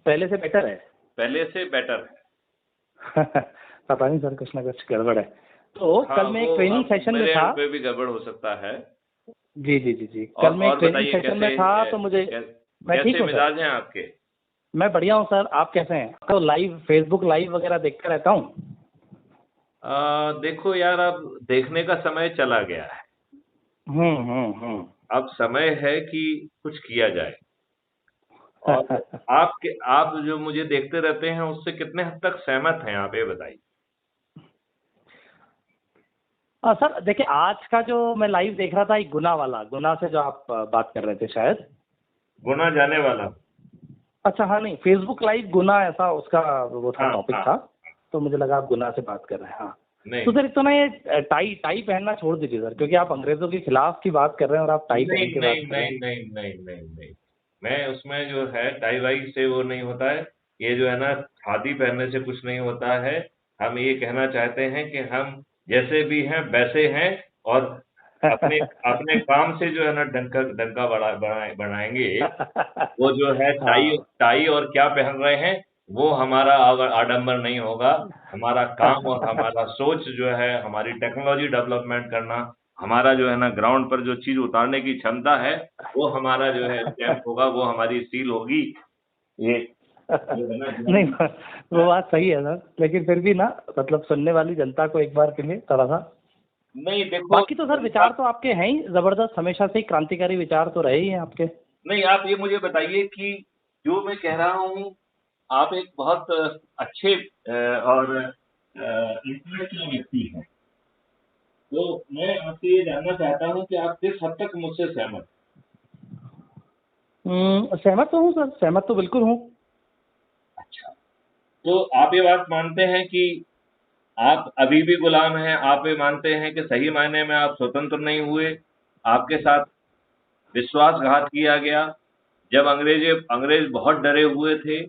पहले से बेटर है। पहले से बेटर है। पता नहीं सर, कुछ ना कुछ गड़बड़ है। तो हाँ, कल मैं एक वो ट्रेनिंग अब सेशन में मेरे था। एंड पे भी गड़बड़ हो सकता है। जी जी जी जी, कल मैं एक और ट्रेनिंग बताइए सेशन में था तो मुझे, मैं ठीक कैसे हूँ सर। मिजाज हैं आपके? मैं बढ़िया हूँ सर, आप कैसे हैं? तो लाइव फेसबुक लाइव वगैरह देखता रहता हूँ। देखो यार, अब देखने का समय चला गया है। हम्म। अब समय है कि कुछ किया जाए। और आप जो मुझे देखते रहते हैं उससे कितने हद तक सहमत हैं आप, ये बताइए। सर देखिए, आज का जो मैं लाइव देख रहा था, एक गुना वाला, गुना से जो आप बात कर रहे थे शायद। गुना जाने वाला। अच्छा हाँ, नहीं फेसबुक लाइव गुना ऐसा उसका वो था, हाँ टॉपिक हाँ। था। तो मुझे लगा आप गुना से बात कर रहे हैं। हाँ। तो नहीं सर एक तो ना ये टाई टाई पहनना छोड़ दीजिए सर, क्योंकि आप अंग्रेजों के खिलाफ की बात कर रहे हैं और आप टाई नहीं पहन के नहीं बात कर रहे नहीं हैं। नहीं नहीं नहीं नहीं, मैं उसमें जो है टाई वाई से वो नहीं होता है। ये जो है ना, खादी पहनने से कुछ नहीं होता है। हम ये कहना चाहते हैं कि हम जैसे भी हैं वैसे हैं। और अपने अपने काम से जो है ना डंका डंका बढ़ाएंगे। वो जो है टाई हाँ। टाई और क्या पहन रहे हैं, वो हमारा आडंबर नहीं होगा। हमारा काम और हमारा सोच जो है, हमारी टेक्नोलॉजी डेवलपमेंट करना, हमारा जो है ना ग्राउंड पर जो चीज उतारने की क्षमता है, वो हमारा जो है स्टैंप होगा, वो हमारी सील होगी। ये जो है ना नहीं, वो बात सही है सर, लेकिन फिर भी ना, मतलब सुनने वाली जनता को एक बार के लिए थोड़ा सा। नहीं देखो, बाकी तो सर विचार तो आपके हैं ही जबरदस्त, हमेशा से ही क्रांतिकारी विचार तो रहे ही हैं आपके। नहीं आप ये मुझे बताइए कि जो मैं कह रहा हूँ, आप एक बहुत अच्छे और इंटेलेक्चुअल व्यक्ति हैं। तो मैं आपसे ये जानना चाहता हूँ कि आप किस हद तक मुझसे सहमत? सहमत तो हूँ सर, सहमत तो बिल्कुल हूँ। अच्छा, तो आप ये बात मानते हैं कि आप अभी भी गुलाम हैं? आप ये मानते हैं कि सही मायने में आप स्वतंत्र नहीं हुए? आपके साथ विश्वासघात किया गया। जब अंग्रेज बहुत डरे हुए थे,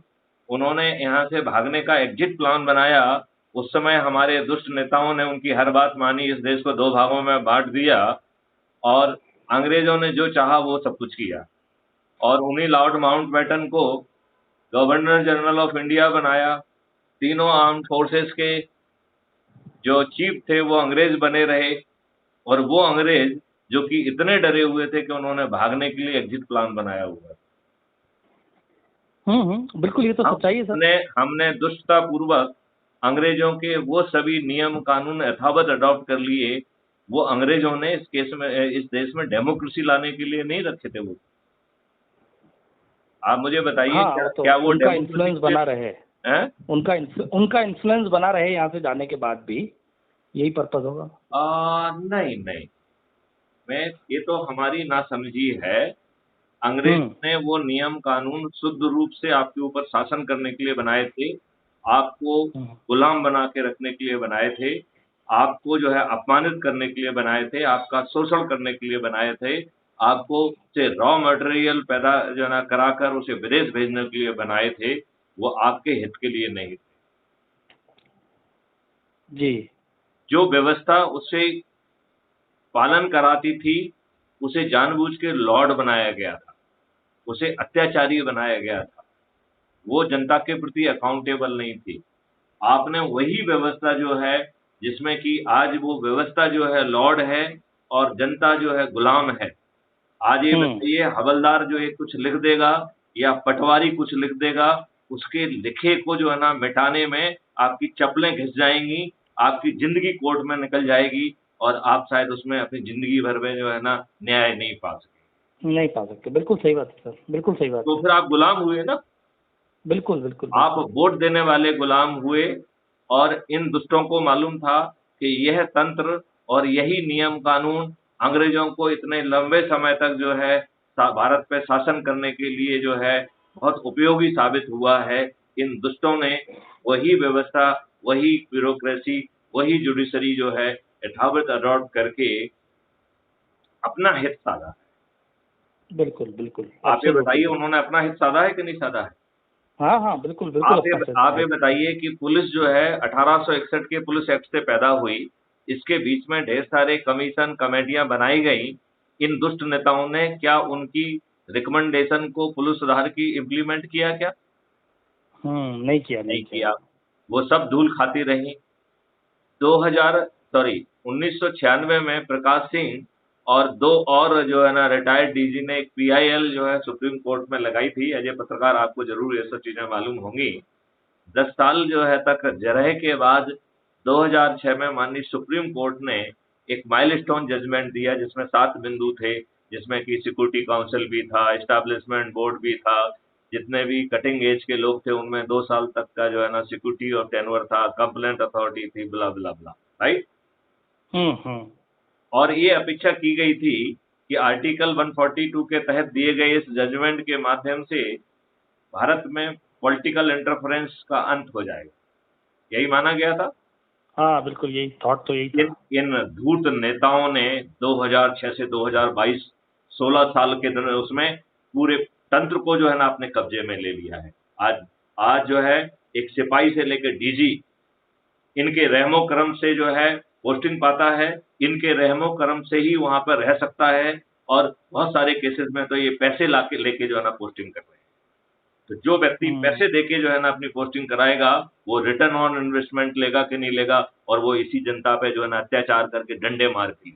उन्होंने यहाँ से भागने का एग्जिट प्लान बनाया। उस समय हमारे दुष्ट नेताओं ने उनकी हर बात मानी, इस देश को दो भागों में बांट दिया। और अंग्रेजों ने जो चाहा वो सब कुछ किया। और उन्हीं लॉर्ड माउंटबेटन को गवर्नर जनरल ऑफ इंडिया बनाया। तीनों आर्म फोर्सेस के जो चीफ थे वो अंग्रेज बने रहे। और वो अंग्रेज जो कि इतने डरे हुए थे कि उन्होंने भागने के लिए एग्जिट प्लान बनाया हुआ था। बिल्कुल, ये तो सच्चाई है सर। हमने दुष्टता पूर्वक अंग्रेजों के वो सभी नियम कानून यथावत अडॉप्ट कर लिए। वो अंग्रेजों ने इस केस में, इस देश में डेमोक्रेसी लाने के लिए नहीं रखे थे वो। आप मुझे बताइए, हाँ, क्या वो तो क्या वो उनका डेमोक्रेसी इन्फ्लुएंस के बना रहे, हैं? उनका इन्फ्लुएंस बना रहे यहाँ से जाने के बाद भी, यही पर्पज होगा। नहीं नहीं, मैं ये तो हमारी नासमझी है। हम्म अंग्रेजों ने वो नियम कानून शुद्ध रूप से आपके ऊपर शासन करने के लिए बनाए थे। आपको हम्म गुलाम बना के रखने के लिए बनाए थे। आपको जो है अपमानित करने के लिए बनाए थे, आपका शोषण करने के लिए बनाए थे। आपको से रॉ मटेरियल पैदा जो है ना कराकर उसे विदेश भेजने के लिए बनाए थे। वो आपके हित के लिए नहीं। जी। जो व्यवस्था उसे पालन कराती थी, उसे जानबूझ के लॉर्ड बनाया गया था, उसे अत्याचारी बनाया गया था। वो जनता के प्रति अकाउंटेबल नहीं थी। आपने वही व्यवस्था जो है, जिसमें कि आज वो व्यवस्था जो है लॉर्ड है और जनता जो है गुलाम है। आज ये हम्म बताइए, हवलदार जो है कुछ लिख देगा या पटवारी कुछ लिख देगा, उसके लिखे को जो है ना मिटाने में आपकी चप्पलें घिस जाएंगी, आपकी जिंदगी कोर्ट में निकल जाएगी। और आप शायद उसमें अपनी जिंदगी भर में जो है ना न्याय नहीं पा सके। नहीं पा सकते, बिल्कुल सही बात है सर, बिल्कुल सही बात तो है। फिर आप गुलाम हुए ना। बिल्कुल बिल्कुल आप बिल्कुल। वोट देने वाले गुलाम हुए। और इन दुष्टों को मालूम था कि यह तंत्र और यही नियम कानून अंग्रेजों को इतने लंबे समय तक जो है भारत पे शासन करने के लिए जो है बहुत उपयोगी साबित हुआ है। इन दुष्टों ने वही व्यवस्था, वही ब्यूरोक्रेसी, वही जुडिशरी जो है यथावत अडॉप्ट करके अपना हित साधा है। बिल्कुल बिल्कुल, आप ये एब्सोल्युटली बताइए, सर। उन्होंने अपना हित साधा है कि नहीं साधा है? हाँ हाँ, बिल्कुल बिल्कुल अपना आप सर ये है। बताइए कि पुलिस जो है 1861 के पुलिस एक्ट से पैदा हुई। इसके बीच में ढेर सारे कमीशन कमेटियां बनाई गई। इन दुष्ट नेताओं ने क्या उनकी रिकमेंडेशन को पुलिस सुधार की इम्प्लीमेंट किया क्या? नहीं किया, नहीं नहीं किया। किया, वो सब धूल खाती रही। 2000 सॉरी 1996 में प्रकाश सिंह और दो और जो है ना रिटायर्ड डीजी ने एक पीआईएल जो है सुप्रीम कोर्ट में लगाई थी। अजय पत्रकार, आपको जरूर ये सब चीजें मालूम होंगी। 10 साल जो है तक जरह के बाद 2006 में माननीय सुप्रीम कोर्ट ने एक माइलस्टोन जजमेंट दिया, जिसमें 7 बिंदु थे, जिसमें कि सिक्योरिटी काउंसिल भी था, एस्टैब्लिशमेंट बोर्ड भी था, जितने भी कटिंग एज के लोग थे उनमें 2 साल तक का जो है ना सिक्योरिटी और टेनवर था, कंप्लेंट अथॉरिटी थी, ब्ला ब्ला ब्ला, राइट। हम्म। और ये अपेक्षा की गई थी कि आर्टिकल 142 के तहत दिए गए इस जजमेंट के माध्यम से भारत में पॉलिटिकल इंटरफेरेंस का अंत हो जाएगा, यही माना गया था। हाँ बिल्कुल, यही थॉट तो यही था। इन धूर्त नेताओं ने 2006 से 2022 16 साल के दिन उसमें पूरे तंत्र को जो है ना अपने कब्जे में ले लिया है। आज जो है एक सिपाही से लेकर डीजी इनके रहमो करम से जो है पोस्टिंग पाता है, इनके रहमो करम से ही वहां पर रह सकता है, और बहुत सारे केसेस में तो ये पैसे लाके लेके जो है ना पोस्टिंग कर रहे हैं। तो जो व्यक्ति पैसे देके जो है ना अपनी पोस्टिंग कराएगा, वो रिटर्न ऑन इन्वेस्टमेंट लेगा कि नहीं लेगा, और वो इसी जनता पे जो है ना अत्याचार करके डंडे मार के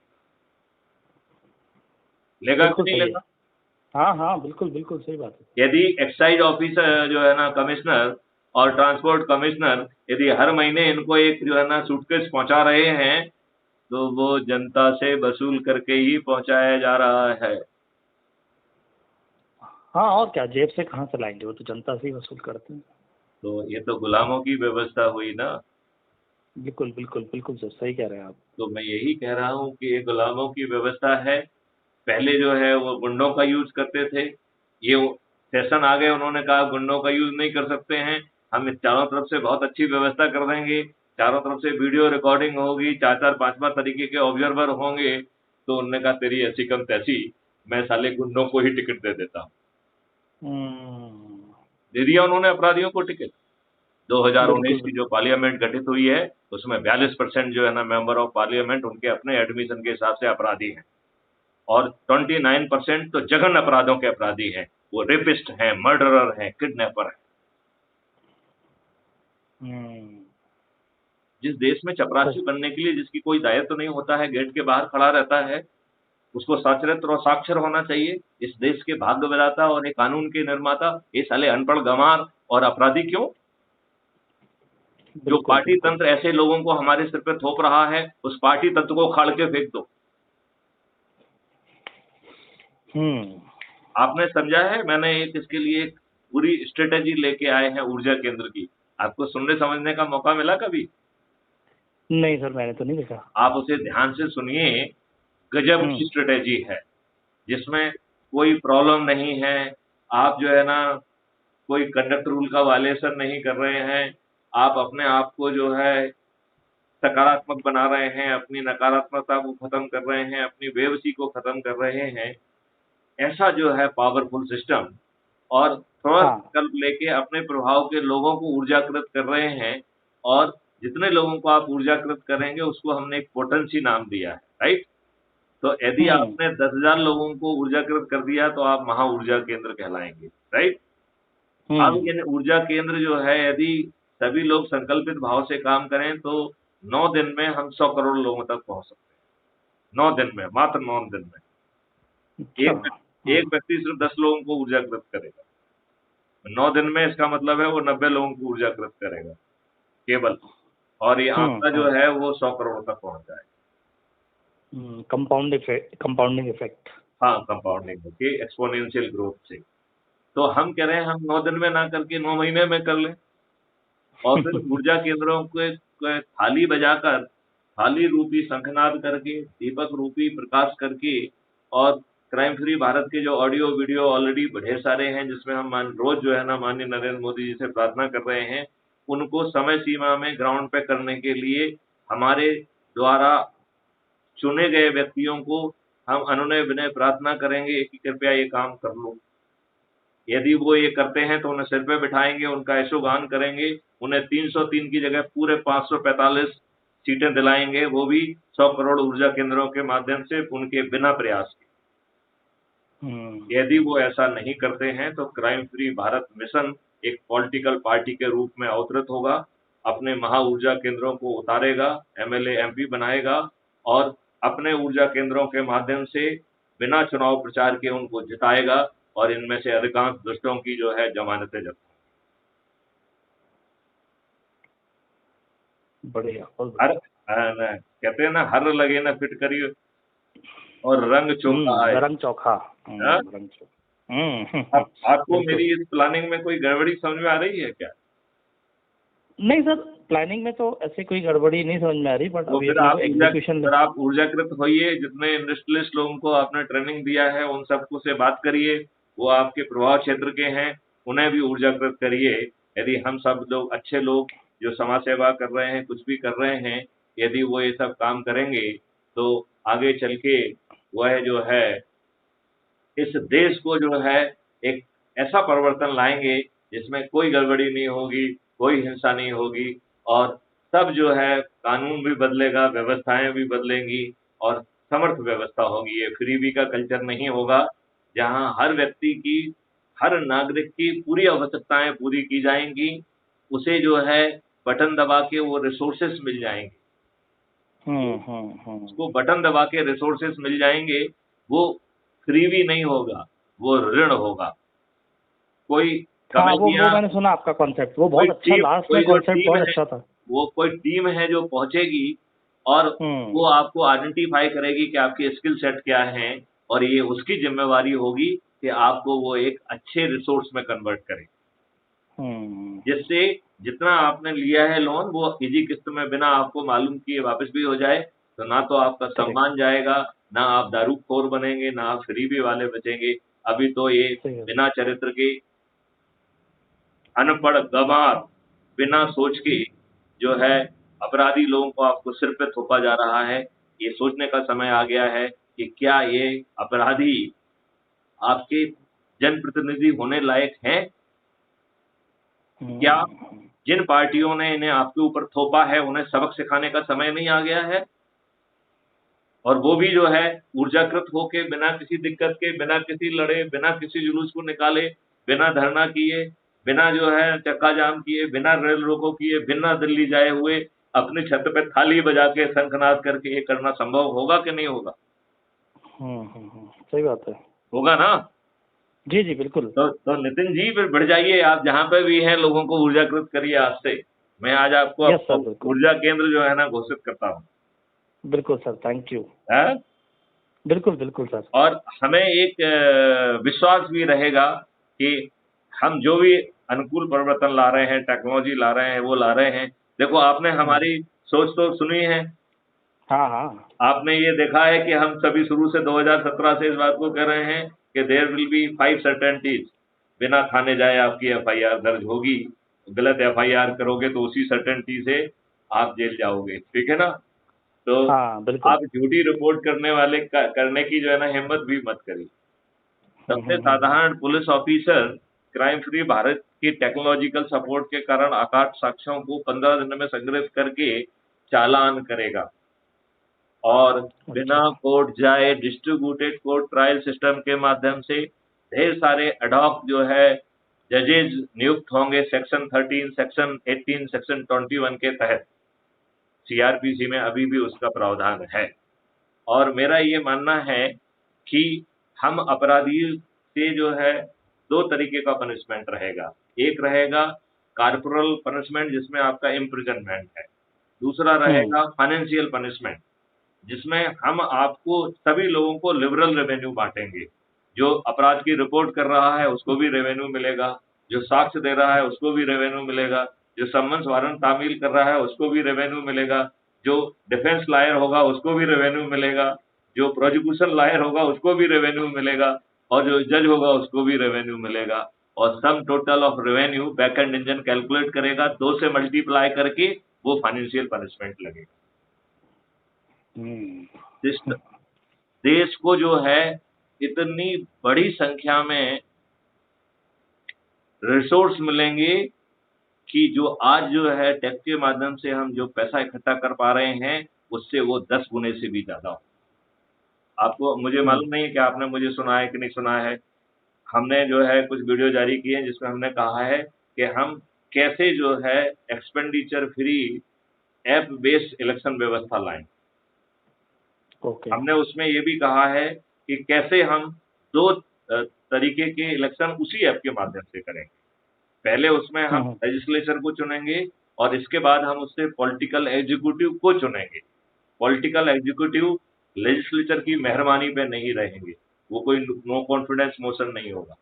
लेगा कि बिल्कुल नहीं सही है। लेगा। हाँ हाँ, बिल्कुल बिल्कुल सही बात है। यदि एक्साइज ऑफिसर जो है ना कमिश्नर और ट्रांसपोर्ट कमिश्नर यदि हर महीने इनको एक जो है ना सूटकेस पहुंचा रहे हैं, तो वो जनता से वसूल करके ही पहुंचाया जा रहा है। हाँ, और क्या, जेब से कहाँ से लाएंगे, वो तो जनता से ही वसूल करते हैं। तो ये तो गुलामों की व्यवस्था हुई ना। बिल्कुल बिल्कुल बिल्कुल सर, सही कह रहे हैं आप। तो मैं यही कह रहा हूँ कि ये गुलामों की व्यवस्था है। पहले जो है वो गुंडों का यूज करते थे, ये फैशन आ गए, उन्होंने कहा गुंडों का यूज नहीं कर सकते हैं, हम इस चारों तरफ से बहुत अच्छी व्यवस्था कर देंगे, चारों तरफ से वीडियो रिकॉर्डिंग होगी, 4-4 5-5 तरीके के ऑब्जर्वर होंगे। तो उन्होंने कहा तेरी ऐसी कम तैसी, मैं साले गुंडों को ही टिकट दे देता हूँ। दे दिया उन्होंने अपराधियों को टिकट। 2019 बिल्कुल की जो पार्लियामेंट गठित हुई है, उसमें 42% जो है ना मेंबर ऑफ पार्लियामेंट उनके अपने एडमिशन के हिसाब से अपराधी हैं, और 29% तो जघन्य अपराधों के अपराधी हैं, वो रेपिस्ट हैं, मर्डरर हैं, किडनैपर हैं। जिस देश में चपरासी बनने के लिए जिसकी कोई दायित्व नहीं होता है, गेट के बाहर खड़ा रहता है, उसको साक्षरत और साक्षर होना चाहिए। इस देश के भाग्य विधाता और एक कानून के निर्माता ये साले अनपढ़ गंवार और अपराधी क्यों? जो बिल्कुल पार्टी बिल्कुल। तंत्र ऐसे लोगों को हमारे सिर पे थोप रहा है, उस पार्टी तंत्र को उखाड़ के फेंक दो। आपने समझा है, मैंने एक इसके लिए एक पूरी स्ट्रेटेजी लेके आए हैं ऊर्जा केंद्र की। आपको सुनने समझने का मौका मिला कभी? नहीं सर, मैंने तो नहीं देखा। आप उसे ध्यान से सुनिए। गजब की स्ट्रेटेजी है, जिसमें कोई प्रॉब्लम नहीं है। आप जो है ना कोई कंडक्ट रूल का वायलेशन नहीं कर रहे हैं। आप अपने आप को जो है सकारात्मक बना रहे हैं, अपनी नकारात्मकता को खत्म कर रहे हैं, अपनी बेबसी को खत्म कर रहे हैं। ऐसा जो है पावरफुल सिस्टम, और थोड़ा संकल्प लेके अपने प्रभाव के लोगों को ऊर्जाकृत कर रहे हैं, और जितने लोगों को आप ऊर्जाकृत करेंगे उसको हमने एक पोटेंसी नाम दिया है, राइट। तो यदि आपने 10,000 लोगों को ऊर्जाकृत कर दिया तो आप महा ऊर्जा केंद्र कहलाएंगे, राइट। अब ये ऊर्जा केंद्र जो है, यदि सभी लोग संकल्पित भाव से काम करें तो 9 दिन में हम 100 करोड़ लोगों तक पहुंच सकते हैं। 9 दिन में, मात्र 9 दिन में। एक व्यक्ति सिर्फ 10 लोगों को ऊर्जाकृत करेगा, 9 दिन में इसका मतलब है वो 90 लोगों को ऊर्जाकृत करेगा केवल, और ये आंकड़ा जो है वो 100 करोड़ तक पहुंच जाएगा। Compounding effect. हाँ, कंपाउंडिंग के एक्सपोनेंशियल ग्रोथ से। तो हम कह रहे हैं हम 9 दिन में ना करके 9 महीने में कर लें, और फिर ऊर्जा केंद्रों के थाली बजाकर, थाली रूपी शंखनाद करके, दीपक रूपी प्रकाश करके, और क्राइम फ्री भारत के जो ऑडियो वीडियो ऑलरेडी ढेर सारे हैं, जिसमें हम रोज जो है ना माननीय नरेंद्र मोदी जी से प्रार्थना कर रहे हैं, उनको समय सीमा में ग्राउंड पे करने के लिए हमारे द्वारा चुने गए व्यक्तियों को हम अनुनय विनय प्रार्थना करेंगे कि कृपया ये काम कर लो। यदि वो ये करते हैं तो उन्हें सिर पे बिठाएंगे, उनका यशोगान करेंगे, उन्हें 303 की जगह पूरे 545 सीटें दिलाएंगे, वो भी 100 करोड़ ऊर्जा केंद्रों के माध्यम से, उनके बिना प्रयास के। यदि वो ऐसा नहीं करते हैं तो क्राइम फ्री भारत मिशन एक पॉलिटिकल पार्टी के रूप में अवतरित होगा, अपने महा ऊर्जा केंद्रों को उतारेगा, एमएलए एमपी बनाएगा और अपने ऊर्जा केंद्रों के माध्यम से बिना चुनाव प्रचार के उनको जिताएगा और इनमें से अधिकांश दुष्टों की जो है जमानतें जब्त। बढ़िया, बहुत हर बढ़िया। कहते हैं ना, हर लगे ना फिट करिए और रंग चोखा आए। रंग चोखा। हाँ? रंग चोखा। आपको बिल्कुल। मेरी इस प्लानिंग में कोई गड़बड़ी समझ में आ रही है क्या? नहीं सर, प्लानिंग में तो ऐसी कोई गड़बड़ी नहीं समझ में आ रही, बट तो अभी फिर अपने आप को एग्जीक्यूशन फिर आप ऊर्जाकृत होइए, जितने इंडस्ट्रियलिस्ट लोगों को आपने ट्रेनिंग दिया है उन सबको से बात करिए, वो आपके प्रभाव क्षेत्र के हैं, उन्हें भी ऊर्जाकृत करिए। यदि हम सब लोग अच्छे लोग जो समाज सेवा कर रहे हैं, कुछ भी कर रहे हैं, यदि वो ये सब काम करेंगे तो आगे चल के वह जो है इस देश को जो है एक ऐसा परिवर्तन लाएंगे जिसमें कोई गड़बड़ी नहीं होगी, कोई हिंसा नहीं होगी और सब जो है कानून भी बदलेगा, व्यवस्थाएं भी बदलेंगी और समर्थ व्यवस्था होगी। ये फ्रीबी का कल्चर नहीं होगा, जहां हर व्यक्ति की, हर नागरिक की पूरी आवश्यकताएं पूरी की जाएंगी, उसे जो है बटन दबा के वो रिसोर्सेस मिल जाएंगे। उसको बटन दबा के रिसोर्सेस मिल जाएंगे, वो फ्रीबी नहीं होगा, वो ऋण होगा। कोई हाँ, वो कमेटियां, मैंने सुना आपका कॉन्सेप्ट, वो कोई बहुत अच्छा, टीम, लास्ट में कोई जो कॉन्सेप्ट टीम बहुत है, अच्छा था। वो कोई टीम है जो पहुंचेगी और वो आपको आइडेंटिफाई करेगी कि आपके स्किल सेट क्या हैं और ये उसकी जिम्मेवारी होगी कि आपको वो एक अच्छे रिसोर्स में कन्वर्ट करे, जिससे जितना आपने लिया है लोन वो इजी किस्त में बिना आपको मालूम किए वापस भी हो जाए। तो ना तो आपका सम्मान जाएगा, ना आप दारूखोर बनेंगे, ना आप फ्रीबी वाले बचेंगे। अभी तो ये बिना चरित्र के अनपढ़ गंवार, बिना सोच के जो है अपराधी लोगों को आपको सिर पे थोपा जा रहा है। ये सोचने का समय आ गया है कि क्या ये अपराधी आपके जनप्रतिनिधि होने लायक हैं? क्या जिन पार्टियों ने इन्हें आपके ऊपर थोपा है उन्हें सबक सिखाने का समय नहीं आ गया है? और वो भी जो है ऊर्जाकृत होके बिना किसी दिक्कत के, बिना किसी लड़े, बिना किसी जुलूस को निकाले, बिना धरना किए, बिना जो है चक्का जाम किए, बिना रेल रोको किए, बिना दिल्ली जाए हुए अपनी छत पे थाली बजा के शंखनाद करके ये करना संभव होगा कि नहीं होगा? सही बात है। होगा ना? जी जी बिल्कुल। तो नितिन जी फिर बढ़ जाइए, आप जहाँ पे भी हैं लोगों को ऊर्जाकृत करिए आज से। मैं आज आपको यस सर, बिल्कुल ऊर्जा केंद्र जो है ना घोषित करता हूँ। बिल्कुल सर, थैंक यू। है? बिल्कुल बिल्कुल सर। और हमें एक विश्वास भी रहेगा कि हम जो भी अनुकूल परिवर्तन ला रहे हैं, टेक्नोलॉजी ला रहे हैं, वो ला रहे हैं। देखो आपने हमारी सोच तो सुनी है, हाँ हाँ, आपने ये देखा है कि हम सभी शुरू से 2017 से इस बात को कह रहे हैं कि देयर विल बी 5 सर्टेनिटीज, बिना थाने जाए आपकी एफआईआर दर्ज होगी, गलत एफआईआर करोगे तो उसी सर्टेनिटी से आप जेल जाओगे, ठीक है ना? तो हाँ बिल्कुल। आप झूठी रिपोर्ट करने वाले करने की जो है ना हिम्मत भी मत करिए। सबसे साधारण police officer crime free Bharat की टेक्नोलॉजिकल सपोर्ट के कारण आकाश साक्ष्यों को 15 दिन में संग्रहित करके चालान करेगा और बिना कोर्ट जाए डिस्ट्रीब्यूटेड कोर्ट ट्रायल सिस्टम के माध्यम से ढेर सारे एडॉक जो है जजेज नियुक्त होंगे सेक्शन 13, सेक्शन 18, सेक्शन 21 के तहत। सीआरपीसी में अभी भी उसका प्रावधान है और मेरा ये मानना है कि हम अपराधी से जो है 2 तरीके का पनिशमेंट रहेगा। एक रहेगा कॉर्पोरल पनिशमेंट जिसमें आपका इम्प्रिजनमेंट है, दूसरा रहेगा फाइनेंशियल पनिशमेंट जिसमें हम आपको सभी लोगों को लिबरल रेवेन्यू बांटेंगे। जो अपराध की रिपोर्ट कर रहा है उसको भी रेवेन्यू मिलेगा, जो साक्ष्य दे रहा है उसको भी रेवेन्यू मिलेगा, जो समन्स वारंट तामील कर रहा है उसको भी रेवेन्यू मिलेगा, जो डिफेंस लॉयर होगा उसको भी रेवेन्यू मिलेगा, जो प्रोसिक्यूशन लॉयर होगा उसको भी रेवेन्यू मिलेगा और जो जज होगा उसको भी रेवेन्यू मिलेगा। और sum total of revenue backend engine calculate करेगा, 2 से मल्टीप्लाई करके वो फाइनेंशियल पनिशमेंट लगेगा। देश को जो है इतनी बड़ी संख्या में रिसोर्स मिलेंगे कि जो आज जो है टेक के माध्यम से हम जो पैसा इकट्ठा कर पा रहे हैं उससे वो 10 गुने से भी ज्यादा हो। आपको, मुझे मालूम नहीं है कि आपने मुझे सुना है कि नहीं सुना है। हमने जो है कुछ वीडियो जारी किए हैं जिसमें हमने कहा है कि हम कैसे जो है expenditure free app based election व्यवस्था लाएं। ओके। हमने उसमें ये भी कहा है कि कैसे हम दो तरीके के इलेक्शन उसी ऐप के माध्यम से करेंगे। पहले उसमें हम लेजिस्लेचर को चुनेंगे और इसके बाद हम उससे पॉलिटिकल एग्जीक्यूटिव को चुनेंगे। पॉलिटिकल एग्जीक्यूटिव लेजिस्लेचर की मेहरबानी पे नहीं रहेंगे, वो कोई नो कॉन्फिडेंस मोशन नहीं होगा।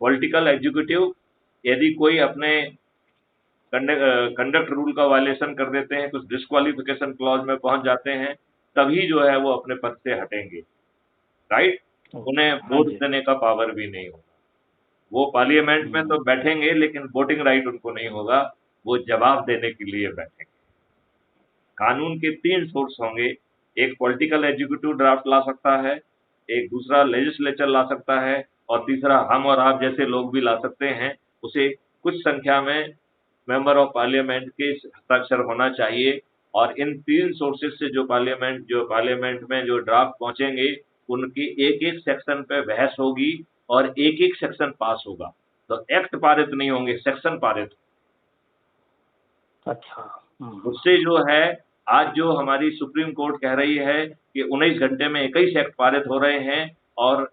पॉलिटिकल एग्जीक्यूटिव यदि कोई अपने कंडक्ट रूल का वायलेशन कर देते हैं, कुछ डिस्क्वालिफिकेशन क्लॉज में पहुंच जाते हैं, तभी जो है वो अपने पद से हटेंगे, राइट। उन्हें वोट देने का पावर भी नहीं होगा। वो पार्लियामेंट में तो बैठेंगे लेकिन वोटिंग राइट उनको नहीं होगा, वो जवाब देने के लिए बैठेंगे। कानून के 3 सोर्स होंगे, एक पॉलिटिकल एग्जीक्यूटिव ड्राफ्ट ला सकता है, एक दूसरा लेजिस्लेचर ला सकता है और तीसरा हम और आप जैसे लोग भी ला सकते हैं। उसे कुछ संख्या में मेंबर ऑफ पार्लियामेंट के हस्ताक्षर होना चाहिए और इन 3 सोर्सेज से जो पार्लियामेंट में जो ड्राफ्ट पहुंचेंगे, उनकी एक-एक सेक्शन पे बहस होगी और एक-एक सेक्शन पास होगा। तो एक्ट पारित नहीं होंगे, सेक्शन पारित। अच्छा। उससे जो है आज जो हमारी सुप्रीम कोर्ट कह रही है कि 19 घंटे में 21 एक्ट पारित हो रहे हैं और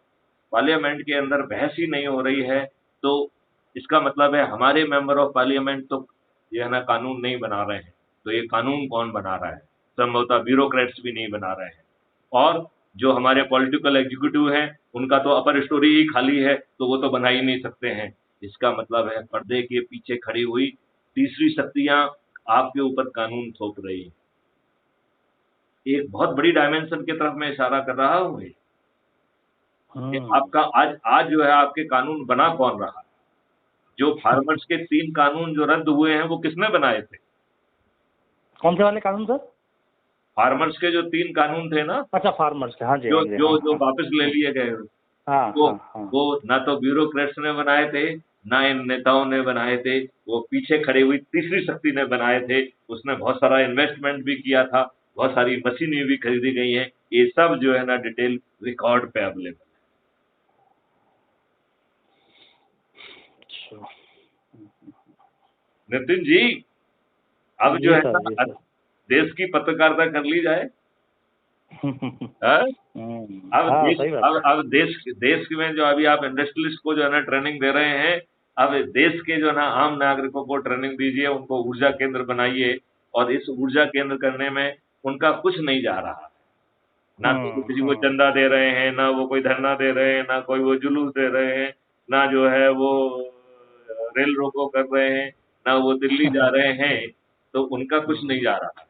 पार्लियामेंट के अंदर बहस ही नहीं हो रही है, तो इसका मतलब है हमारे मेंबर ऑफ पार्लियामेंट तो ये है ना कानून नहीं बना रहे हैं। तो ये कानून कौन बना रहा है? संभवतः ब्यूरोक्रेट्स भी नहीं बना रहे हैं। और जो हमारे पॉलिटिकल एग्जीक्यूटिव हैं, उनका तो अपर स्टोरी ही खाली है, तो वो तो बना ही नहीं सकते हैं। इसका मतलब है पर्दे के पीछे खड़ी हुई तीसरी शक्तियां आपके ऊपर कानून थोप रही है। एक बहुत बड़ी डायमेंशन की तरफ मैं इशारा कर रहा हूँ कि आपका आज जो है आपके कानून बना कौन रहा है? जो फार्मर्स के 3 कानून जो रद्द हुए हैं वो किसने बनाए थे? कौन से वाले कानून सर? फार्मर्स के जो 3 कानून थे ना, अच्छा, फार्मर्स के। हाँ जी, जो हाँ जी, जो हाँ, जो हाँ, वापस ले लिए गए, हाँ, वो हाँ, हाँ। वो ना तो ब्यूरोक्रेट्स ने बनाए थे, ना इन नेताओं ने बनाए थे, वो पीछे खड़ी हुई तीसरी शक्ति ने बनाए थे। उसने बहुत सारा इन्वेस्टमेंट भी किया था, बहुत सारी मशीनें भी खरीदी गई हैं। ये सब जो है ना डिटेल रिकॉर्ड पे अवेलेबल है। अच्छा। नितिन जी, अब जो जी है सर, ना जी सर। देश की पत्रकारिता कर ली जाए। हाँ? अब हाँ, देश सही बात अब है। अब देश में जो अभी आप इंडस्ट्रियलिस्ट को जो है ना ट्रेनिंग दे रहे हैं, अब देश के जो है ना आम नागरिकों को ट्रेनिंग दीजिए, उनको ऊर्जा केंद्र बनाइए और इस ऊर्जा केंद्र करने में उनका कुछ नहीं जा रहा। ना तो वो किसी को चंदा दे रहे हैं, ना वो कोई धरना दे रहे हैं, ना कोई वो जुलूस दे रहे हैं, ना जो है वो रेल रोको कर रहे हैं, ना वो दिल्ली जा रहे हैं, तो उनका कुछ नहीं जा रहा।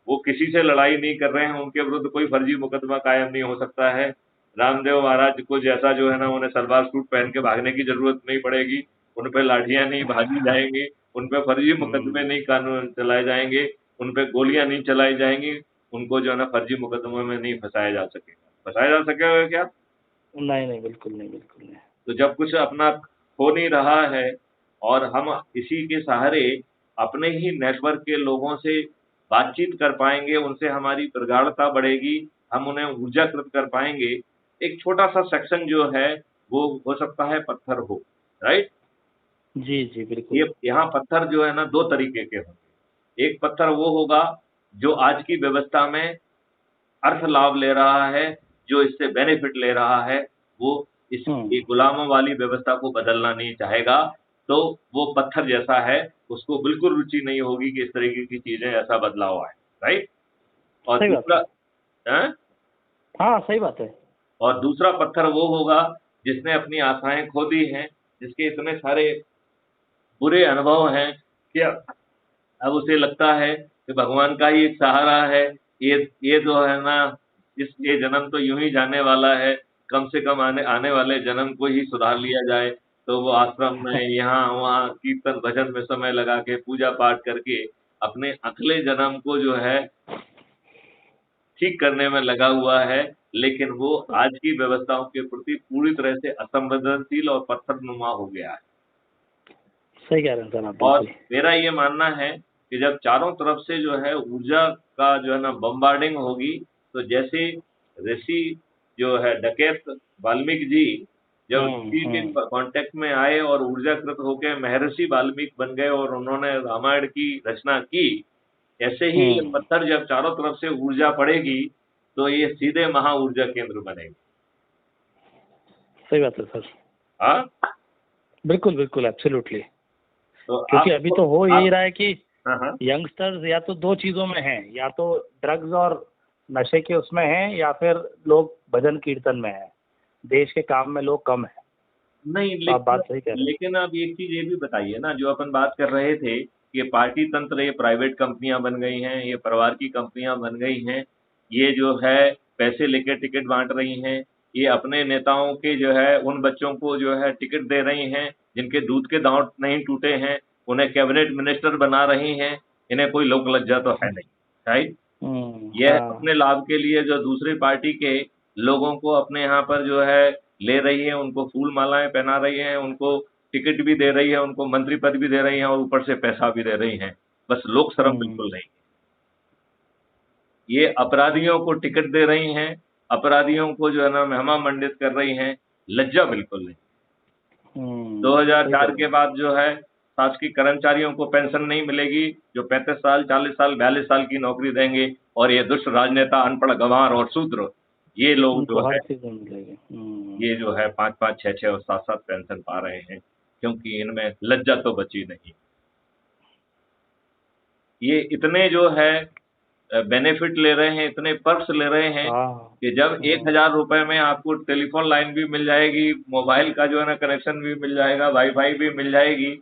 वो किसी से लड़ाई नहीं कर रहे हैं, उनके विरुद्ध कोई फर्जी मुकदमा कायम नहीं हो सकता है। रामदेव महाराज को जैसा जो है ना उन्हें सलवार सूट पहन के भागने की जरूरत नहीं पड़ेगी, उन पे लाठियां नहीं भागी जाएंगी, उन पे फर्जी मुकदमे नहीं कानून चलाए जाएंगे, उन पे गोलियां नहीं चलाई जाएंगी, उनको जो है ना फर्जी मुकदमों में नहीं फंसाया जा सकेगा। फंसाया जा सकेगा क्या? नहीं, नहीं, बिल्कुल नहीं, बिल्कुल नहीं। तो जब कुछ अपना हो नहीं रहा है और हम इसी के सहारे अपने ही नेटवर्क के लोगों से बातचीत कर पाएंगे, उनसे हमारी प्रगाढ़ता बढ़ेगी, हम उन्हें ऊर्जाकृत कर पाएंगे। एक छोटा-सा सेक्शन जो है, वो हो सकता है पत्थर हो, राइट? जी, जी, बिल्कुल। ये यहाँ पत्थर जो है ना 2 तरीके के होंगे। एक पत्थर वो होगा जो आज की व्यवस्था में अर्थ लाभ ले रहा है, जो इससे बेनिफिट ले रहा है, वो इस ये गुलामों वाली व्यवस्था को बदलना नहीं चाहेगा, तो वो पत्थर जैसा है, उसको बिल्कुल रुचि नहीं होगी कि इस तरीके की चीज़ें ऐसा बदलाव आए, राइट? और सही बात दूसरा है। हैं? हाँ, सही बात है। और दूसरा पत्थर वो होगा जिसने अपनी आशाएँ खो दी हैं, जिसके इतने सारे बुरे अनुभव हैं कि अब उसे लगता है कि भगवान का ही एक सहारा है, ये जो है ना ये जन्म तो यूँ ही जाने वाला है, कम से कम आने आने वाले जन्म को ही सुधार लिया जाए, तो वो आश्रम में यहाँ-वहाँ कीर्तन भजन में समय लगा के पूजा पाठ करके अपने अगले जन्म को जो है ठीक करने में लगा हुआ है, लेकिन वो आज की व्यवस्थाओं के प्रति पूरी तरह से असंवेदनशील और पत्थरनुमा हो गया है। सही कह रहे हैं सर आप, और बिल्कुल। मेरा ये मानना है कि जब चारों तरफ से जो है ऊर्जा का जो है ना बम्बार्डिंग होगी, तो जैसे ऋषि जो है डकैत वाल्मीकि जी जब ऋषि के कांटेक्ट में आए और ऊर्जाकृत होकर महर्षि वाल्मीकि बन गए और उन्होंने रामायण की रचना की, ऐसे ही ये पत्थर जब चारों तरफ से ऊर्जा पड़ेगी तो ये सीधे महा ऊर्जा केंद्र बनेगी। सही बात है सर। हाँ, बिल्कुल बिल्कुल, एब्सोल्युटली। तो क्योंकि अभी तो हो यही रहा है कि हाँ, यंगस्टर्स या तो दो चीजों में हैं, या तो ड्रग्स और नशे के उसमें हैं, या फिर लोग भजन कीर्तन में हैं। देश के काम में लोग कम हैं। नहीं, तो आप बात सही कह रहे हैं। लेकिन आप एक चीज ये भी बताइए ना, जो अपन बात कर रहे थे कि पार्टी तंत्र, ये प्राइवेट कंपनियां बन गई हैं, ये परिवार की कंपनियां बन गई हैं, ये जो है पैसे लेकर टिकट बांट रही हैं, ये अपने नेताओं के जो है उन बच्चों को जो है टिकट दे रही हैं जिनके दूध के दांत नहीं टूटे हैं, उन्हें कैबिनेट मिनिस्टर बना रही हैं, इन्हें कोई लोक लज्जा तो है नहीं, राइट? यह अपने लाभ के लिए जो दूसरी पार्टी के लोगों को अपने यहाँ पर जो है ले रही है, उनको फूल मालाएं पहना रही है, उनको टिकट भी दे रही है, उनको मंत्री पद भी दे रही है और ऊपर से पैसा भी दे रही हैं। बस लोक शर्म बिल्कुल नहीं। ये अपराधियों को टिकट दे रही हैं, अपराधियों को जो है ना महिमा मंडित कर रही हैं, लज्जा बिल्कुल नहीं। 2004 के बाद जो है शासकीय कर्मचारियों को पेंशन नहीं मिलेगी, जो 35 साल, 40 साल, 42 साल की नौकरी देंगे, और ये दुष्ट राजनेता, अनपढ़, गंवार और शूद्र, ये लोग जो है ये जो है 5-5, 6-6 और 7-7 पेंशन पा रहे हैं, क्योंकि इनमें लज्जा तो बची नहीं। ये इतने जो है बेनिफिट ले रहे हैं, इतने पर्क्स ले रहे हैं कि जब 1000 रुपए में आपको टेलीफोन लाइन भी मिल जाएगी, मोबाइल का जो है ना कनेक्शन भी मिल जाएगा, वाईफाई भी मिल जाएगी,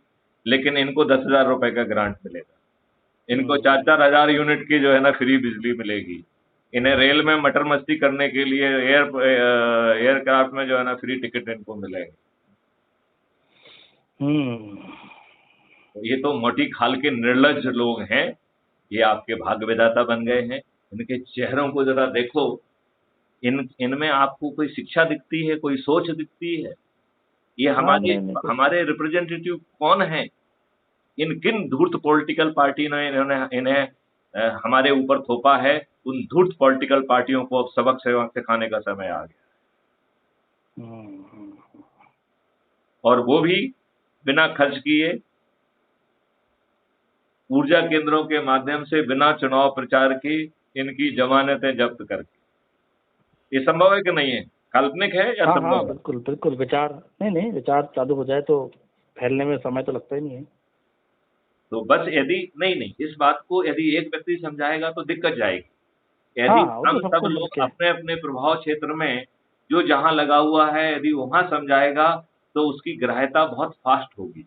लेकिन इनको 10,000 रुपए का ग्रांट मिलेगा। इनको 4-4 हजार यूनिट की जो है ना फ्री बिजली मिलेगी। इन्हें रेल में मटर मस्ती करने के लिए एयरक्राफ्ट में जो है ना फ्री टिकट इनको मिलेंगे। ये तो मोटी खाल के निर्लज्ज लोग हैं, ये आपके भाग्य विधाता बन गए हैं। इनके चेहरों को जरा देखो, इनमें आपको कोई शिक्षा दिखती है, कोई सोच दिखती है? ये हमारे रिप्रेजेंटेटिव कौन है? इन किन धूर्त पॉलिटिकल पार्टी ने इन्हें हमारे ऊपर थोपा है? उन धूर्त पॉलिटिकल पार्टियों को अब सबक सिखाने का समय आ गया, और वो भी बिना खर्च किए, ऊर्जा केंद्रों के माध्यम से, बिना चुनाव प्रचार की, इनकी जमानतें जब्त करके। ये संभव है कि नहीं है? काल्पनिक है या संभव? हाँ, बिल्कुल बिल्कुल। विचार नहीं, विचार चालू हो जाए तो फैलने में समय तो लगता ही नहीं है। तो बस यदि नहीं, इस बात को यदि एक व्यक्ति समझाएगा तो दिक्कत जाएगी। यदि हम सब लोग अपने अपने प्रभाव क्षेत्र में जो जहां लगा हुआ है, यदि वहां समझाएगा तो उसकी ग्राह्यता बहुत फास्ट होगी।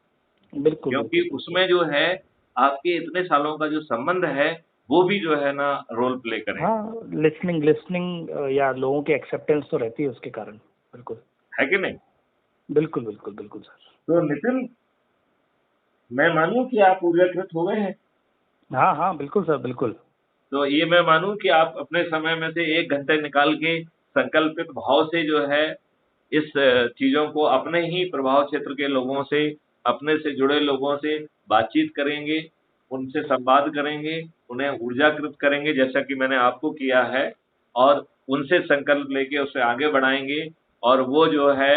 बिल्कुल, क्योंकि उसमें जो है आपके इतने सालों का जो संबंध है, वो भी जो है ना रोल प्ले करेगा। हाँ, लिसनिंग या लोगों की एक्सेप्टेंस तो रहती है उसके कारण। बिल्कुल, है कि नहीं? बिल्कुल बिल्कुल बिल्कुल सर। तो नितिन, मैं मानूं कि आप ऊर्जाकृत हो गए हैं? हाँ, बिल्कुल सर, बिल्कुल। तो ये मैं मानूं कि आप अपने समय में से 1 घंटे निकाल के संकल्पित भाव से जो है इस चीजों को अपने ही प्रभाव क्षेत्र के लोगों से, अपने से जुड़े लोगों से बातचीत करेंगे, उनसे संवाद करेंगे, उन्हें ऊर्जाकृत करेंगे जैसा कि मैंने आपको किया है, और उनसे संकल्प लेके उसे आगे बढ़ाएंगे, और वो जो है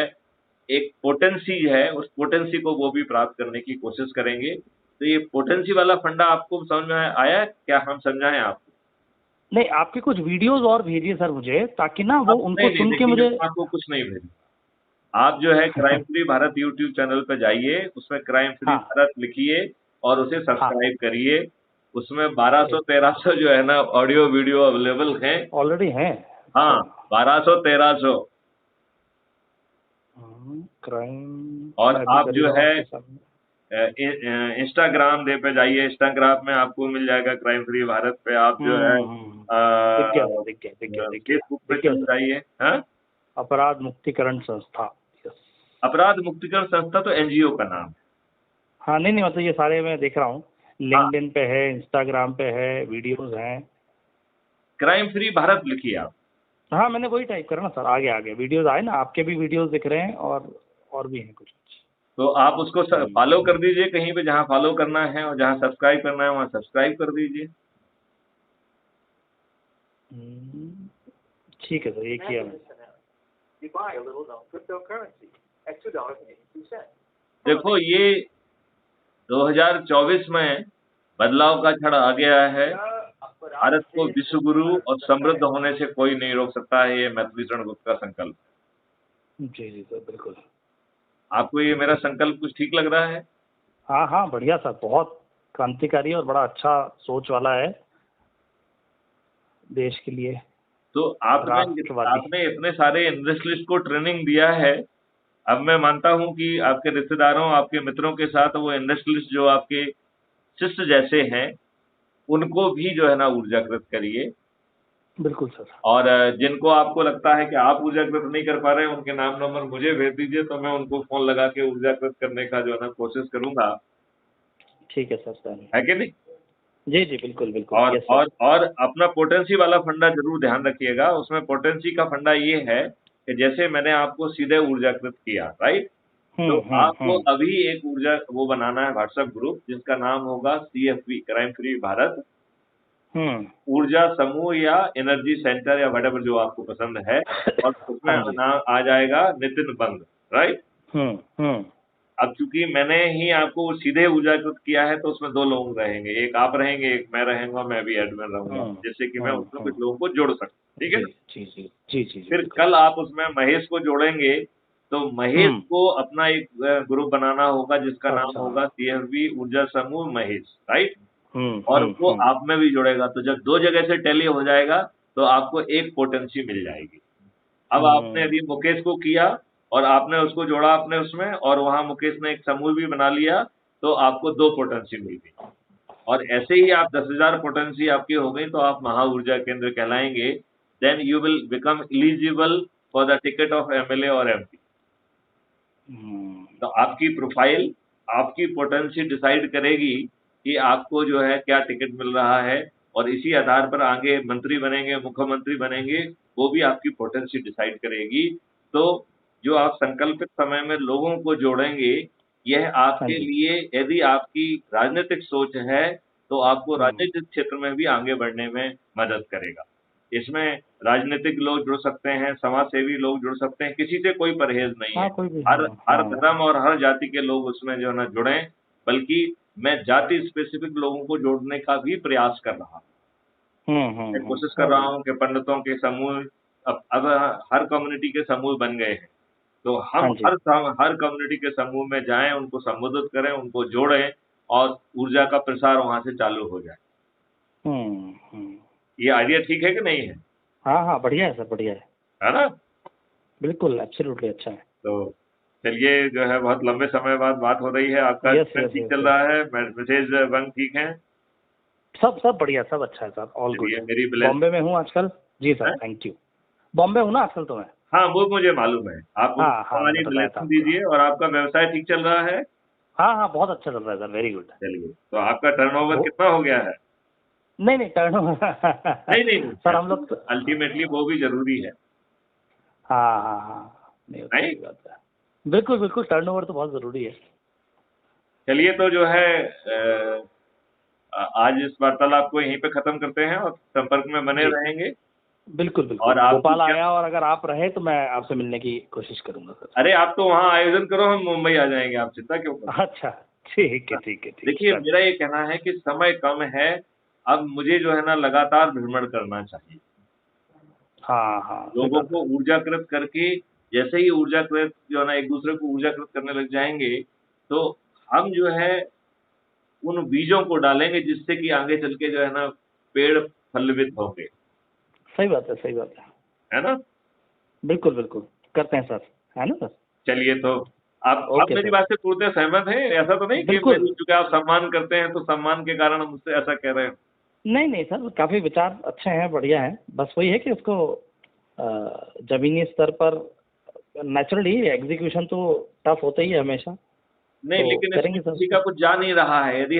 एक पोटेंसी है, उस पोटेंसी को वो भी प्राप्त करने की कोशिश करेंगे। तो ये पोटेंसी वाला फंडा आपको समझ में आया? क्या हम समझाएं आपको? नहीं, आपके कुछ वीडियोस और भेजिए सर मुझे, ताकि ना वो उनको सुन के मुझे। आपको कुछ नहीं भेजना, आप जो है crime free Bharat YouTube channel पे जाइए, उसमें क्राइम फ्री भारत लिखिए और उसे सब्सक्राइब करिए। उसमें 1200-1300 जो है ना ऑडियो वीडियो अवेलेबल हैं, ऑलरेडी हैं। हाँ, 1200-1300। क्राइम। और आप जो है इंस्टाग्राम पे जाइए, इंस्टाग्राम में आपको मिल जाएगा क्राइम फ्री भारत पे। आप जो है फेसबुक पे चल जाइए। हाँ, अपराध मुक्तिकरण संस्था। अपराध मुक्तिकरण संस्था तो एनजीओ का नाम है। हाँ, नहीं, मतलब ये सारे मैं देख रहा हूँ, लिंक्डइन पे है, इंस्टाग्राम पे है, वीडियोस हैं। क्राइम फ्री भारत लिखिए आप। हाँ, मैंने वही टाइप करा ना सर, आगे वीडियोस आए ना, आपके भी वीडियोस दिख रहे हैं और भी हैं कुछ। तो आप उसको फॉलो कर दीजिए कहीं पे जहाँ फॉलो करना है, और जहाँ सब्सक्राइब करना है वहाँ सब्सक्राइब कर दीजिए। ठीक है सर, ये किया मैंने। देखो ये 2024 में बदलाव का क्षण आ गया है। भारत को विश्व गुरु और समृद्ध होने से कोई नहीं रोक सकता है, ये मैथिली शरण गुप्त का संकल्प। जी जी सर, बिल्कुल। आपको ये मेरा संकल्प कुछ ठीक लग रहा है? हाँ हाँ, बढ़िया सर, बहुत क्रांतिकारी और बड़ा अच्छा सोच वाला है देश के लिए। तो आपने राष्ट्रवादी। इतने सारे इंडस्ट्रियलिस्ट को ट्रेनिंग दिया है। अब मैं मानता हूं कि आपके रिश्तेदारों, आपके मित्रों के साथ वो इंडस्ट्रियलिस्ट जो आपके शिष्य जैसे हैं, उनको भी जो है ना ऊर्जाकृत करिए। बिल्कुल सर। और जिनको आपको लगता है कि आप ऊर्जाकृत नहीं कर पा रहे हैं, उनके नाम नंबर मुझे भेज दीजिए, तो मैं उनको फोन लगा के ऊर्जाकृत करने का जो है ना कोशिश करूंगा। ठीक है सर, सर। है कि नहीं? जी जी, बिल्कुल बिल्कुल। और यस सर। और अपना पोटेंसी वाला फंडा जरूर ध्यान रखिएगा। उसमें पोटेंसी का फंडा ये है कि जैसे मैंने आपको सीधे ऊर्जाकृत किया, राइट? तो आपको अभी एक ऊर्जा वो बनाना है व्हाट्सएप ग्रुप, जिसका नाम होगा CFV, क्राइम फ्री भारत ऊर्जा समूह या एनर्जी सेंटर या वटेवर जो आपको पसंद है। और उसमें नाम आ जाएगा नितिन बंग, राइट? अब चूंकि मैंने ही आपको सीधे ऊर्जाकृत किया है, तो उसमें 2 लोग रहेंगे, एक आप रहेंगे, एक मैं रहूंगा, मैं भी एडमिन रहूंगा, जिससे कि मैं उसमें कुछ लोगों को जोड़ सकूं। ठीक है? जी जी जी जी। फिर कल आप उसमें महेश को जोड़ेंगे, तो महेश को अपना एक ग्रुप बनाना होगा, जिसका नाम होगा CFV ऊर्जा समूह महेश, राइट? और वो आप में भी जुड़ेगा। तो जब 2 जगह से टैली हो जाएगा, तो आपको एक पोटेंसी मिल जाएगी। अब आपने यदि मुकेश को किया और आपने उसको जोड़ा अपने उसमें, और वहां मुकेश ने एक समूह भी बना लिया, तो आपको 2 पोटेंसी मिल गई। और ऐसे ही आप 10,000 पोटेंसी आपकी हो गई, तो आप महा ऊर्जा केंद्र कहलाएंगे। Then you will become eligible for the ticket of MLA और MP। तो आपकी प्रोफाइल, आपकी पोटेंसी डिसाइड करेगी कि आपको जो है क्या टिकट मिल रहा है, और इसी आधार पर आगे मंत्री बनेंगे, मुख्यमंत्री बनेंगे, वो भी आपकी पोटेंसी डिसाइड करेगी। तो जो आप संकल्पित समय में लोगों को जोड़ेंगे, यह आपके लिए, यदि आपकी राजनीतिक सोच है, तो आपको राजनीतिक क्षेत्र में भी आगे बढ़ने में मदद करेगा। इसमें राजनीतिक लोग जुड़ सकते हैं, समाज सेवी लोग जुड़ सकते हैं, किसी से कोई परहेज नहीं है। हर धर्म और हर जाति के लोग उसमें जो है ना जुड़ें, बल्कि मैं जाति स्पेसिफिक लोगों को जोड़ने का भी प्रयास कर रहा हूँ। मैं कोशिश कर रहा हूँ कि पंडितों के समूह, अब हर कम्युनिटी के समूह बन गए हैं, तो हम हर कम्युनिटी के समूह में जाएं, उनको संबोधित करें, उनको जोड़ें, और ऊर्जा का प्रसार वहां से चालू हो जाए। ये आइडिया ठीक है कि नहीं है? हाँ हाँ, बढ़िया है सर, बढ़िया है ना? बिल्कुल, एब्सोल्युटली अच्छा है। तो चलिए, जो है बहुत लंबे समय बाद बात हो रही है। आपका ठीक चल रहा है? मैसेज बंग ठीक है? सब बढ़िया, सब अच्छा है सर, ऑल गुड। मेरी बॉम्बे में हूँ आजकल। जी सर, थैंक यू। बॉम्बे हूँ ना आजकल तो मैं। हाँ, वो मुझे मालूम है। आप हमारी ब्लेसिंग दीजिए। और आपका व्यवसाय ठीक चल रहा है? हाँ हाँ, बहुत अच्छा चल रहा है सर, वेरी गुड। चलिए, तो आपका टर्नओवर कितना हो गया है? नहीं टर्नओवर नहीं सर, हम लोग अल्टीमेटली वो भी जरूरी है। हाँ, नहीं बात है। बिल्कुल बिल्कुल, टर्नओवर तो बहुत जरूरी है। चलिए, तो जो है आज इस वार्तालाप को यहीं पे खत्म करते हैं, और संपर्क में बने रहेंगे। बिल्कुल बिल्कुल। और भोपाल आया, और अगर आप रहे तो मैं आपसे मिलने की कोशिश करूंगा सर। अरे, आप तो वहाँ आयोजन करो, हम मुंबई आ जाएंगे, आप चिंता क्यों कर रहे हैं? अच्छा, ठीक है। देखिए, मेरा ये कहना है कि समय कम है, अब मुझे जो है ना लगातार भ्रमण करना चाहिए। हाँ, लोगों को ऊर्जाकृत करके, जैसे ही ऊर्जाकृत जो है ना एक दूसरे को ऊर्जाकृत करने लग जाएंगे, तो हम जो है उन बीजों को डालेंगे, जिससे कि आगे चल के जो है ना पेड़ फलित होंगे। सही बात है। है ना? बिल्कुल करते हैं सर, है ना सर? चलिए, तो आप मेरी बात से पूर्ण सहमत हैं? ऐसा तो नहीं कि क्योंकि आप सम्मान करते हैं, तो सम्मान के कारण मुझसे ऐसा कह रहे हैं? नहीं सर, काफी विचार अच्छे हैं, बढ़िया है। बस वही है कि उसको जमीनी स्तर पर नेचुरली एग्जीक्यूशन तो टफ होता ही है हमेशा। नहीं, लेकिन इसमें किसी का कुछ जा नहीं रहा है। यदि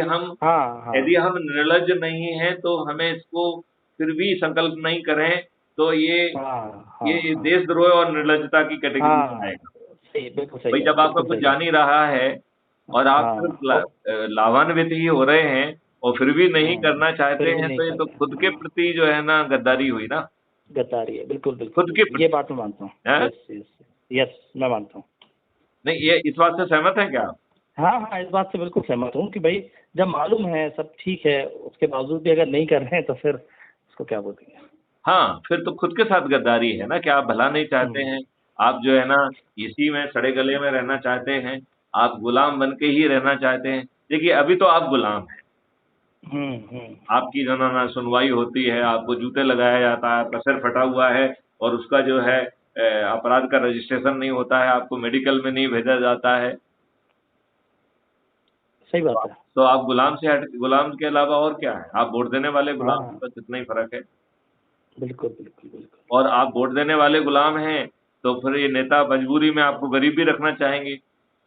हम निर्लज नहीं हैं, तो हमें इसको फिर भी संकल्प नहीं करें, तो ये देशद्रोह और निर्लजता की कैटेगरी में आएगा। बिल्कुल सही। भाई, जब आपका कुछ जा नहीं रहा है और आप सिर्फ लाभान्वित ही हो रहे हैं, और फिर भी नहीं करना चाहते हैं, तो ये तो खुद के प्रति जो है ना गद्दारी हुई ना। गद्दारी है, बिल्कुल खुद के ये बात मैं मानता हूँ। यस, मैं मानता हूँ। नहीं, ये इस बात से सहमत है क्या आप? हाँ हाँ, इस बात से बिल्कुल सहमत हूँ कि भाई जब मालूम है सब ठीक है, उसके बावजूद भी अगर नहीं कर रहे हैं तो फिर उसको क्या बोलेंगे। हाँ, फिर तो खुद के साथ गद्दारी है ना कि आप भला नहीं चाहते हैं, आप जो है ना इसी में सड़े गले में रहना चाहते हैं, आप गुलाम बन के ही रहना चाहते हैं। देखिए, अभी तो आप गुलाम हैं, आपकी जो ना सुनवाई होती है, आपको जूते लगाया जाता है, आपका सिर फटा हुआ है और उसका जो है अपराध का रजिस्ट्रेशन नहीं होता है, आपको मेडिकल में नहीं भेजा जाता है। सही बात है। तो आप गुलाम के अलावा और क्या है? आप वोट देने वाले गुलाम हाँ, हैं, बस इतना ही फ़र्क है। बिल्कुल बिल्कुल बिल्कुल। और आप वोट देने वाले गुलाम हैं, तो फिर ये नेता मजबूरी में आपको गरीब भी रखना चाहेंगे,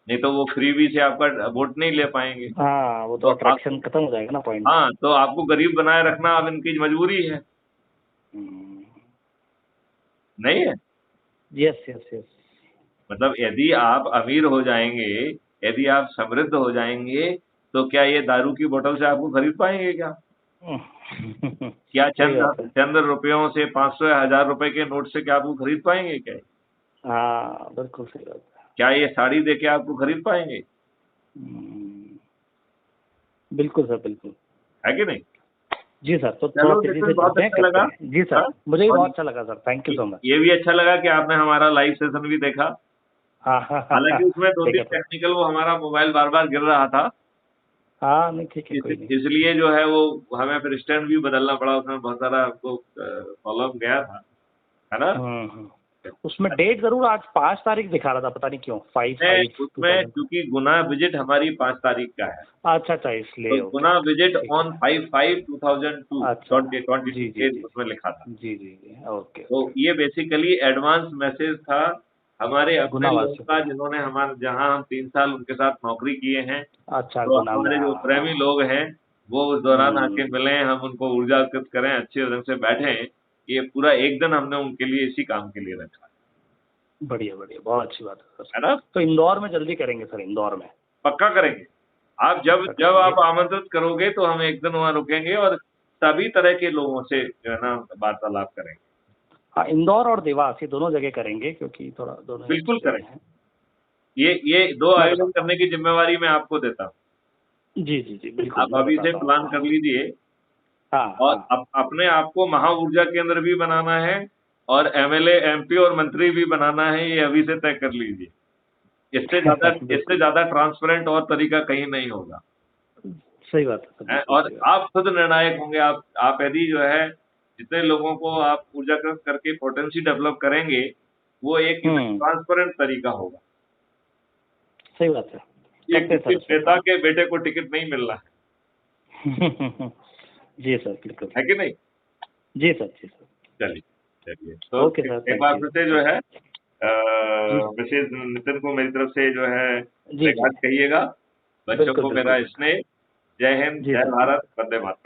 नहीं तो वो फ्रीबी से आपका वोट नहीं ले पाएँगे। हाँ, वो तो तो आप अट्रैक्शन खत्म हो जाएगा ना पॉइंट। हाँ, तो आपको गरीब बनाए रखना अब इनकी मजबूरी है, नहीं है? Yes yes yes. मतलब यदि आप अमीर हो जाएँगे, यदि आप समृद्ध हो जाएँगे, तो क्या ये दारू की बोतल से आपको खरीद पाएँगे क्या? क्या सही बात है। चंद रुपयों से 500 या 1000 रुपए के नोट से क्या आपको खरीद पाएँगे क्या? हाँ, बिल्कुल सही बात है। क्या ये साड़ी देके आपको खरीद पाएँगे? बिल्कुल सर, बिल्कुल। है कि नहीं? जी सर, तो थोड़ा चलो तेज़ी नितिन, से बहुत चलते हैं, अच्छा करते लगा। हैं। जी सर, हाँ, मुझे भी और बहुत अच्छा लगा sir, thank you so much. ये भी अच्छा लगा कि आपने हमारा लाइव सेशन भी देखा। हाँ, हाँ, हाँ, हाँ, हालाँकि उसमें 2-3 ठीक है सर। टेक्निकल वो हमारा मोबाइल बार-बार गिर रहा था। हाँ, नहीं ठीक है, इस कोई नहीं। इसलिए जो है वो हमें फिर स्टैंड भी बदलना पड़ा, उसमें बहुत सारा हमको प्रॉब्लम गया था, है ना? उसमें डेट ज़रूर आज 5 तारीख दिखा रहा था, पता नहीं क्यों? 5 5 उसमें 2000। चूँकि गुना विजिट हमारी 5 तारीख का है, अच्छा, अच्छा तो इसलिए ओके, गुना ओके, विजिट ठीक ऑन है। 5/5/2002 अच्छा, जी, 2022 जी, डेट जी। उसमें लिखा था। जी, जी, जी, ओके, तो ओके। ये बेसिकली एडवांस मैसेज था हमारे अपने गुना लोगों वासियों के का, लिए। जिन्होंने हमारे जहाँ हम 3 साल उनके साथ नौकरी किए हैं। अच्छा, तो गुना में हमारे जो प्रेमी हाँ। लोग हैं, वो उस दौरान आके मिलें, हम उनको ऊर्जाकृत करें, अच्छे ढंग से बैठें। ये पूरा 1 दिन हमने उनके लिए इसी काम के लिए रखा बढ़िया, बढ़िया, बहुत अच्छी बात है सर। है ना? तो इंदौर में जल्दी करेंगे सर, इंदौर में। पक्का करेंगे। आप जब पक्का जब करेंगे। आप आमंत्रित करोगे तो हम 1 दिन वहाँ रुकेंगे और सभी तरह के लोगों से जो है ना वार्तालाप करेंगे। हाँ, इंदौर और देवास ये दोनों जगह करेंगे क्योंकि थोड़ा दोनों ही बिल्कुल अच्छी जगह करेंगे। हैं। ये 2 मैं आयोजन बताता करने की ज़िम्मेवारी मैं आपको देता हूँ। हूँ। जी, जी, जी, बिल्कुल, आप मैं अभी से बताता हूँ प्लान कर आपको। लीजिए हाँ, और हाँ। अपने आप को महा ऊर्जा केंद्र भी बनाना है और एमएलए, एमपी और मंत्री भी बनाना है, ये अभी से तय कर लीजिए। इससे बिल्कुल, ज़्यादा ट्रांसपेरेंट और तरीका कहीं नहीं होगा। सही बात है सर, हैं? बिल्कुल और सही बात आप खुद निर्णायक होंगे, आप यदि जो है जितने लोगों को आप ऊर्जाकृत करके पोटेंसी डेवलप करेंगे, वो एक है। एकदम ट्रांसपेरेंट तरीका होगा। सही बात है। ये करते हैं किसी सर इस पे नेता काम। के बेटे को टिकट नहीं मिल रहा जी सर, बिल्कुल। है कि नहीं? जी सर, जी सर। चलिए, चलिए। तो ओके सर, एक थैंक बार यू। फिर से जो है जी, मिसेज़ नितिन को मेरी तरफ से जो है जी, जी। धन्यवाद कहिएगा। बच्चों बिल्कुल, को बिल्कुल मेरा सर। स्नेह। जय हिंद, जी जय सर, जी भारत, सर। वंदे मातरम।